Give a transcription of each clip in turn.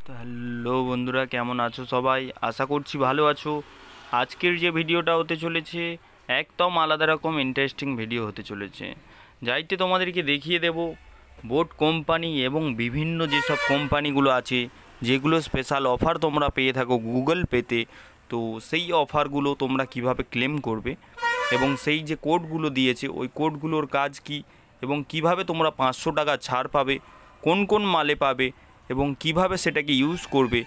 তো হ্যালো বন্ধুরা, কেমন আছো সবাই? আশা করছি ভালো আছো। আজকের যে ভিডিওটা হতে চলেছে একদম আলাদা রকম ইন্টারেস্টিং ভিডিও হতে চলেছে। যাইতে তোমাদেরকে দেখিয়ে দেব বোট কোম্পানি এবং বিভিন্ন যেসব কোম্পানিগুলো আছে যেগুলো স্পেশাল অফার তোমরা পেয়ে থাকো গুগল পেতে। তো সেই অফারগুলো তোমরা কিভাবে ক্লেম করবে এবং সেই যে কোডগুলো দিয়েছে ওই কোডগুলোর কাজ কি এবং কিভাবে তোমরা 500 টাকা ছাড় পাবে, কোন কোন মালে পাবে এবং কিভাবে সেটাকে ইউজ করবে,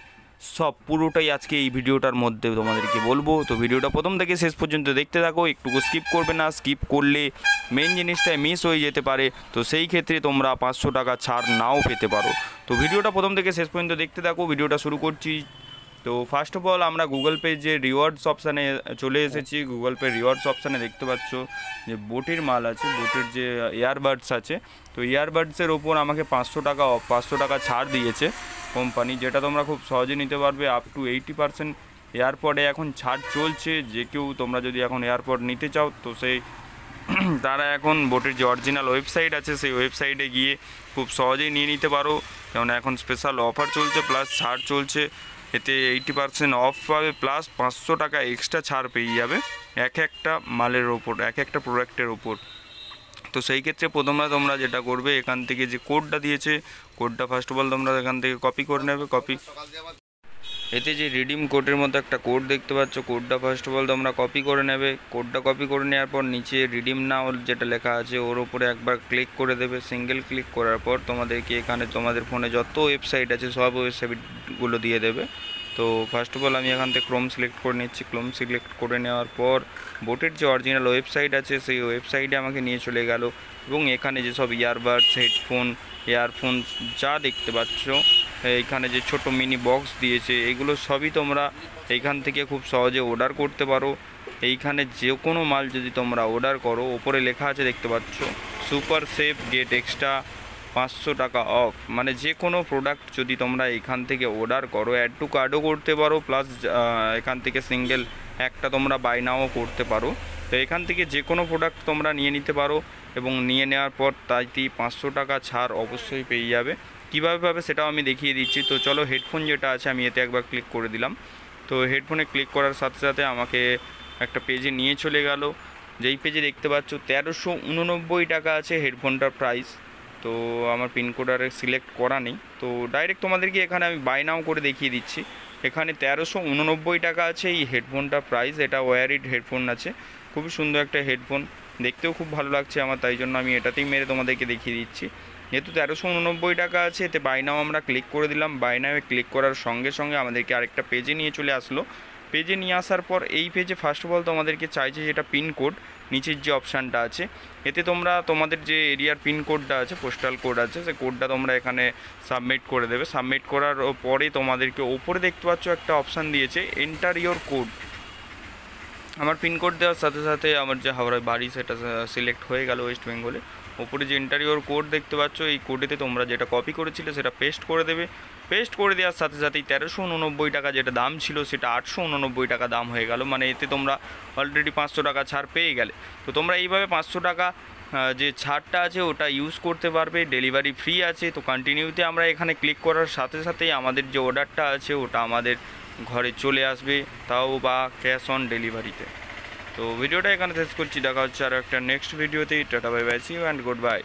সব পুরোটাই আজকে এই ভিডিওটার মধ্যে তোমাদেরকে বলবো। তো ভিডিওটা প্রথম থেকে শেষ পর্যন্ত দেখতে থাকো, একটুকু স্কিপ করবে না। স্কিপ করলে মেন জিনিসটাই মিস হয়ে যেতে পারে, তো সেই ক্ষেত্রে তোমরা 500 টাকা ছাড় নাও পেতে পারো। তো ভিডিওটা প্রথম থেকে শেষ পর্যন্ত দেখতে থাকো। ভিডিওটা শুরু করছি। তো ফার্স্ট অফ অল আমরা গুগল পে যে রিওয়ার্ডস অপশানে চলে এসেছি। গুগল পে রিওয়ার্ডস অপশানে দেখতে পাচ্ছ যে বোটের মাল আছে, বোটের যে ইয়ারবাডস আছে, তো ইয়ারবাডসের ওপর আমাকে 500 টাকা ছাড় দিয়েছে কোম্পানি, যেটা তোমরা খুব সহজে নিতে পারবে। আপ টু 80% এয়ারপডে এখন ছাড় চলছে। যে কেউ তোমরা যদি এখন এয়ারপড নিতে চাও তো সেই তারা এখন বোটের যে অরিজিনাল ওয়েবসাইট আছে সেই ওয়েবসাইটে গিয়ে খুব সহজেই নিয়ে নিতে পারো, কারণ এখন স্পেশাল অফার চলছে প্লাস ছাড় চলছে। এতে 80% অফ পাবে প্লাস 500 টাকা এক্সট্রা ছাড় পেয়ে যাবে এক একটা মালের ওপর, এক একটা প্রোডাক্টের ওপর। তো সেই ক্ষেত্রে প্রথমে তোমরা যেটা করবে, এখান থেকে যে কোডটা দিয়েছে কোডটা ফার্স্ট অফ অল তোমরা এখান থেকে কপি করে নেবে। এতে যে রিডিম কোডের মতো একটা কোড দেখতে পাচ্ছ, কোডটা ফার্স্ট অফ অল তোমরা কপি করে নেবে। কোডটা কপি করে নেওয়ার পর নিচে রিডিম নাও যেটা লেখা আছে ওর উপরে একবার ক্লিক করে দেবে। সিঙ্গেল ক্লিক করার পর তোমাদেরকে এখানে তোমাদের ফোনে যত ওয়েবসাইট আছে সব ওয়েবসাইটগুলো দিয়ে দেবে। তো ফার্স্ট অফ অল আমি এখান থেকে ক্রোম সিলেক্ট করে নিচ্ছি। ক্রোম সিলেক্ট করে নেওয়ার পর বোটের যে অরিজিনাল ওয়েবসাইট আছে সেই ওয়েবসাইটে আমাকে নিয়ে চলে গেল এবং এখানে যেসব ইয়ারবাডস, হেডফোন, ইয়ারফোন যা দেখতে পাচ্ছ, এইখানে যে ছোট মিনি বক্স দিয়েছে এগুলো সবই তোমরা এইখান থেকে খুব সহজে অর্ডার করতে পারো। এইখানে যে কোনো মাল যদি তোমরা অর্ডার করো, ওপরে লেখা আছে দেখতে পাচ্ছ সুপার সেফ গেট এক্সট্রা 500 টাকা অফ। মানে যে কোনো প্রোডাক্ট যদি তোমরা এখান থেকে অর্ডার করো, অ্যাড টু কার্ডও করতে পারো প্লাস এখান থেকে সিঙ্গেল একটা তোমরা বাই নাও করতে পারো। তো এখান থেকে যে কোনো প্রোডাক্ট তোমরা নিয়ে নিতে পারো এবং নিয়ে নেওয়ার পর তাইতেই 500 টাকা ছাড় অবশ্যই পেয়ে যাবে। কীভাবে পাবে সেটাও আমি দেখিয়ে দিচ্ছি। তো চলো, হেডফোন যেটা আছে আমি এতে একবার ক্লিক করে দিলাম। তো হেডফোনে ক্লিক করার সাথে সাথে আমাকে একটা পেজে নিয়ে চলে গেল, যেই পেজে দেখতে পাচ্ছ 1389 টাকা আছে হেডফোনটার প্রাইস। তো আমার পিনকোড আর সিলেক্ট করা নেই, তো ডাইরেক্ট তোমাদেরকে এখানে আমি বাই নাও করে দেখিয়ে দিচ্ছি। এখানে 1389 টাকা আছে এই হেডফোনটার প্রাইস। এটা ওয়্যারিড হেডফোন আছে, খুবই সুন্দর একটা হেডফোন, দেখতেও খুব ভালো লাগছে আমার, তাই জন্য আমি এটাতেই মেরে তোমাদেরকে দেখিয়ে দিচ্ছি। যেহেতু 1389 টাকা আছে, এতে বাই নাও আমরা ক্লিক করে দিলাম। বাই নাওয়ে ক্লিক করার সঙ্গে সঙ্গে আমাদেরকে আরেকটা পেজে নিয়ে চলে আসলো। পেজে নিয়ে আসার পর এই পেজে ফার্স্ট অফ অল তোমাদেরকে চাইছে যেটা পিনকোড, নিচের যে অপশানটা আছে এতে তোমরা তোমাদের যে এরিয়ার পিনকোডটা আছে, পোস্টাল কোড আছে, সেই কোডটা তোমরা এখানে সাবমিট করে দেবে। সাবমিট করার পরে তোমাদেরকে ওপরে দেখতে পাচ্ছ একটা অপশান দিয়েছে এন্টার ইওর কোড। আমার পিনকোড দেওয়ার সাথে সাথে আমার যে হাওড়ায় বাড়ি সেটা সিলেক্ট হয়ে গেল ওয়েস্ট বেঙ্গলে। ওপরে যে এন্টার ইওর কোড দেখতে পাচ্ছ, এই কোডেতে তোমরা যেটা কপি করেছিলে সেটা পেস্ট করে দেবে। পেস্ট করে দেওয়ার সাথে সাথেই 1389 টাকা যেটা দাম ছিল সেটা 889 টাকা দাম হয়ে গেল। মানে এতে তোমরা অলরেডি 500 টাকা ছাড় পেয়ে গেলে। তো তোমরা এইভাবে 500 টাকা যে ছাড়টা আছে ওটা ইউজ করতে পারবে। ডেলিভারি ফ্রি আছে। তো কন্টিনিউতে আমরা এখানে ক্লিক করার সাথে সাথেই আমাদের যে অর্ডারটা আছে ওটা আমাদের ঘরে চলে আসবে, তাও বা ক্যাশ অন ডেলিভারিতে। তো ভিডিওটা এখানে শেষ করছি, দেখা হচ্ছে আরও একটা নেক্সট ভিডিওতেই। Tata bye bye, see you and good bye.